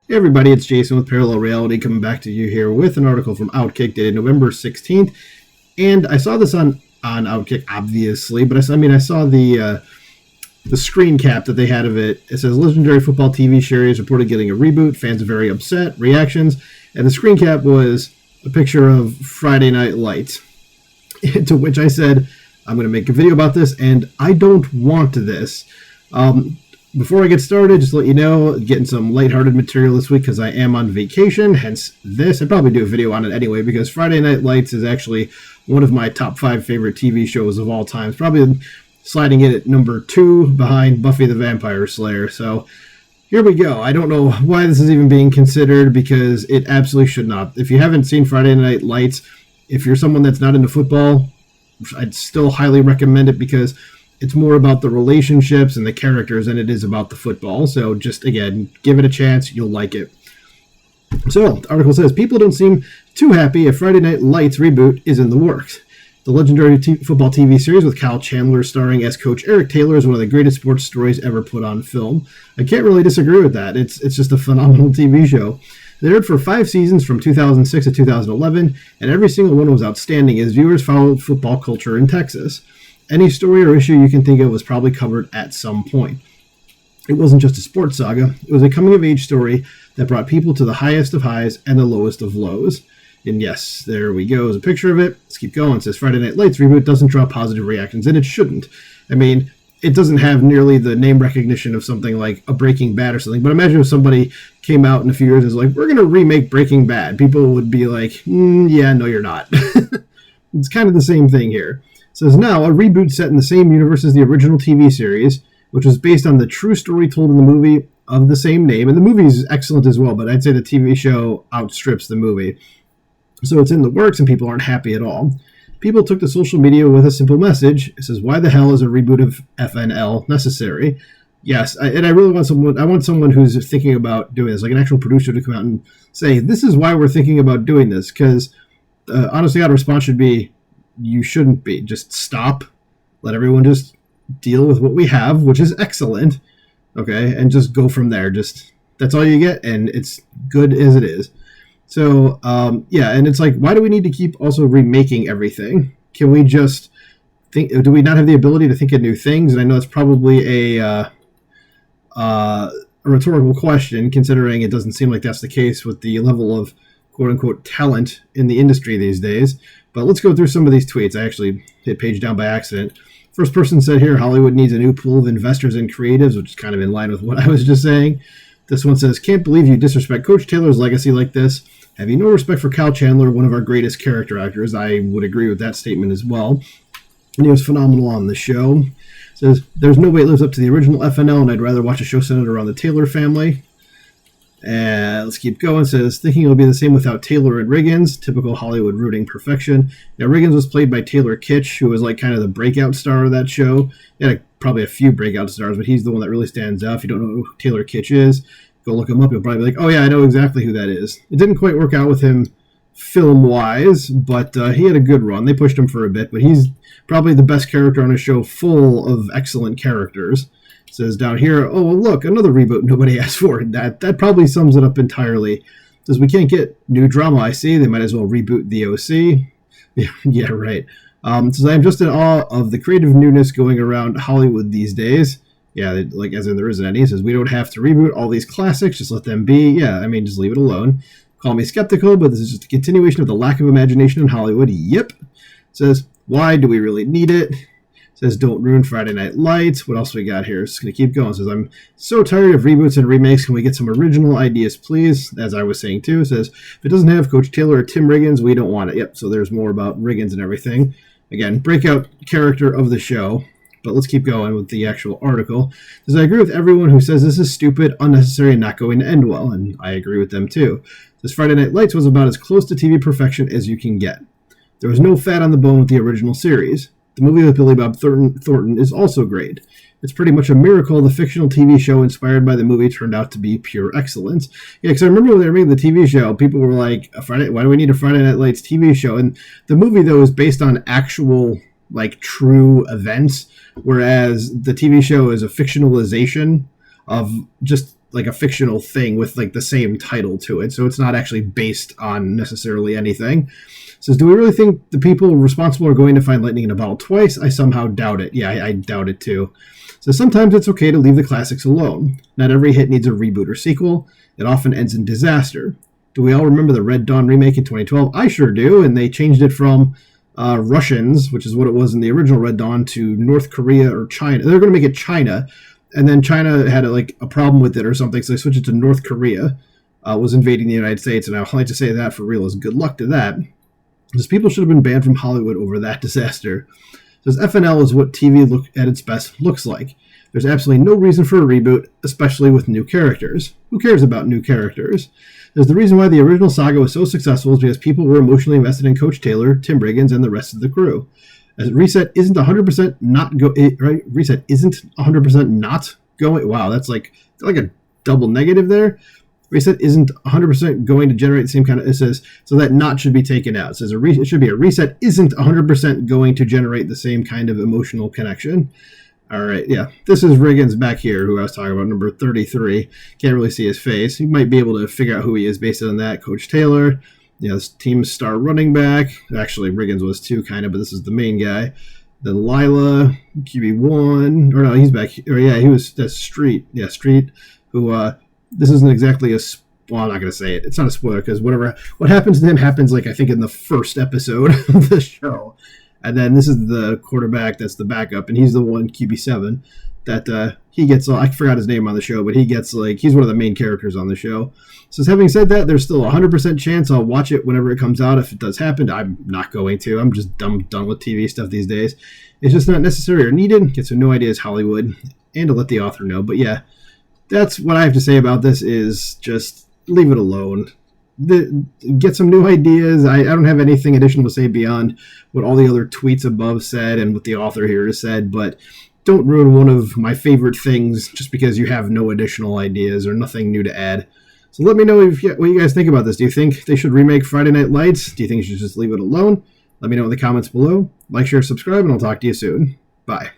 Hey everybody, it's Jason with Parallel Reality coming back to you here with an article from Outkick dated November 16th. And I saw this on Outkick, obviously, but I saw the screen cap that they had of it. It says legendary football TV series reported getting a reboot. Fans are very upset. Reactions, and the screen cap was a picture of Friday Night Lights. To which I said, I'm going to make a video about this, and I don't want this. Before I get started, just to let you know, getting some lighthearted material this week because I am on vacation, hence this. I'd probably do a video on it anyway because Friday Night Lights is actually one of my top 5 favorite TV shows of all time. It's probably sliding in at number 2 behind Buffy the Vampire Slayer. So here we go. I don't know why this is even being considered because it absolutely should not. If you haven't seen Friday Night Lights, if you're someone that's not into football, I'd still highly recommend it because it's more about the relationships and the characters than it is about the football. So just, again, give it a chance. You'll like it. So the article says, people don't seem too happy if Friday Night Lights reboot is in the works. The legendary football TV series with Kyle Chandler starring as Coach Eric Taylor is one of the greatest sports stories ever put on film. I can't really disagree with that. It's just a phenomenal TV show. They aired for 5 seasons from 2006 to 2011, and every single one was outstanding as viewers followed football culture in Texas. Any story or issue you can think of was probably covered at some point. It wasn't just a sports saga. It was a coming-of-age story that brought people to the highest of highs and the lowest of lows. And yes, there we go. There's a picture of it. Let's keep going. It says Friday Night Lights reboot doesn't draw positive reactions, and it shouldn't. I mean, it doesn't have nearly the name recognition of something like a Breaking Bad or something. But imagine if somebody came out in a few years and was like, we're going to remake Breaking Bad. People would be like, yeah, no, you're not. It's kind of the same thing here. It says now a reboot set in the same universe as the original TV series, which was based on the true story told in the movie of the same name. And the movie is excellent as well, but I'd say the TV show outstrips the movie. So it's in the works and people aren't happy at all. People took to social media with a simple message. It says, why the hell is a reboot of FNL necessary? Yes, I really want someone who's thinking about doing this, like an actual producer to come out and say, this is why we're thinking about doing this. Because honestly, our response should be, you shouldn't be. Just stop. Let everyone just deal with what we have, which is excellent. Okay, and just go from there. Just that's all you get, and it's good as it is. So, yeah, and it's like, why do we need to keep also remaking everything? Can we just think, do we not have the ability to think of new things? And I know it's probably a rhetorical question, considering it doesn't seem like that's the case with the level of quote-unquote talent in the industry these days. But let's go through some of these tweets. I actually hit page down by accident. First person said here, Hollywood needs a new pool of investors and creatives, which is kind of in line with what I was just saying. This one says, can't believe you disrespect Coach Taylor's legacy like this. Have you no respect for Kyle Chandler, one of our greatest character actors? I would agree with that statement as well. And he was phenomenal on the show. Says, there's no way it lives up to the original FNL, and I'd rather watch a show centered around the Taylor family. And let's keep going. It says, thinking it'll be the same without Taylor and Riggins. Typical Hollywood rooting perfection. Now, Riggins was played by Taylor Kitsch, who was like kind of the breakout star of that show. He had probably a few breakout stars, but he's the one that really stands out. If you don't know who Taylor Kitsch is, go look him up. You'll probably be like, oh yeah, I know exactly who that is. It didn't quite work out with him film-wise, but he had a good run. They pushed him for a bit, but he's probably the best character on a show full of excellent characters. It says down here, oh, look, another reboot nobody asked for. That probably sums it up entirely. It says we can't get new drama, I see. They might as well reboot the OC. Yeah, right. It says, I'm just in awe of the creative newness going around Hollywood these days. Yeah, like as in there isn't any. It says we don't have to reboot all these classics. Just let them be. Yeah, I mean, just leave it alone. Call me skeptical, but this is just a continuation of the lack of imagination in Hollywood. Yep. It says, why do we really need it? It says, don't ruin Friday Night Lights. What else we got here? It's just going to keep going. It says, I'm so tired of reboots and remakes. Can we get some original ideas, please? As I was saying, too. It says, if it doesn't have Coach Taylor or Tim Riggins, we don't want it. Yep, so there's more about Riggins and everything. Again, breakout character of the show. But let's keep going with the actual article. It says, I agree with everyone who says this is stupid, unnecessary, and not going to end well. And I agree with them, too. This Friday Night Lights was about as close to TV perfection as you can get. There was no fat on the bone with the original series. The movie with Billy Bob Thornton is also great. It's pretty much a miracle the fictional TV show inspired by the movie turned out to be pure excellence. Yeah, because I remember when they were making the TV show, people were like, why do we need a Friday Night Lights TV show? And the movie, though, is based on actual, like, true events, whereas the TV show is a fictionalization of just like a fictional thing with like the same title to it, so it's not actually based on necessarily anything. It says, do we really think the people responsible are going to find lightning in a bottle twice? I somehow doubt it. Yeah, I doubt it too. So sometimes it's okay to leave the classics alone. Not every hit needs a reboot or sequel. It often ends in disaster. Do we all remember the Red Dawn remake in 2012? I sure do, and they changed it from Russians, which is what it was in the original Red Dawn, to North Korea or China. They're going to make it China, and then China had a problem with it or something, so they switched it to North Korea, was invading the United States, and I like to say that for real is good luck to that. Because people should have been banned from Hollywood over that disaster. It says FNL is what TV at its best looks like. There's absolutely no reason for a reboot, especially with new characters. Who cares about new characters? There's the reason why the original saga was so successful is because people were emotionally invested in Coach Taylor, Tim Riggins, and the rest of the crew. As Reset isn't 100% not go right. Reset isn't 100% not going. Wow, that's like a double negative there. Reset isn't 100% going to generate the same kind of. It says so that not should be taken out. It says it should be a reset isn't 100% going to generate the same kind of emotional connection. All right, yeah. This is Riggins back here, who I was talking about, number 33. Can't really see his face. You might be able to figure out who he is based on that. Coach Taylor, this team's star running back. Actually, Riggins was too, kind of, but this is the main guy. Then Lila, QB1. Or no, he's back. Or yeah, that's Street. Yeah, Street, who, this isn't exactly well, I'm not going to say it. It's not a spoiler, because what happens to him happens, I think, in the first episode of the show. And then this is the quarterback that's the backup, and he's the one, QB7, that he gets, I forgot his name on the show, but he gets, he's one of the main characters on the show. So having said that, there's still a 100% chance I'll watch it whenever it comes out. If it does happen, I'm not going to. I'm just done with TV stuff these days. It's just not necessary or needed. Get some new ideas, Hollywood, and to let the author know. But yeah, that's what I have to say about this is just leave it alone. Get some new ideas. I don't have anything additional to say beyond what all the other tweets above said and what the author here has said, but don't ruin one of my favorite things just because you have no additional ideas or nothing new to add. So let me know what you guys think about this. Do you think they should remake Friday Night Lights? Do you think you should just leave it alone? Let me know in the comments below. Like, share, subscribe, and I'll talk to you soon. Bye.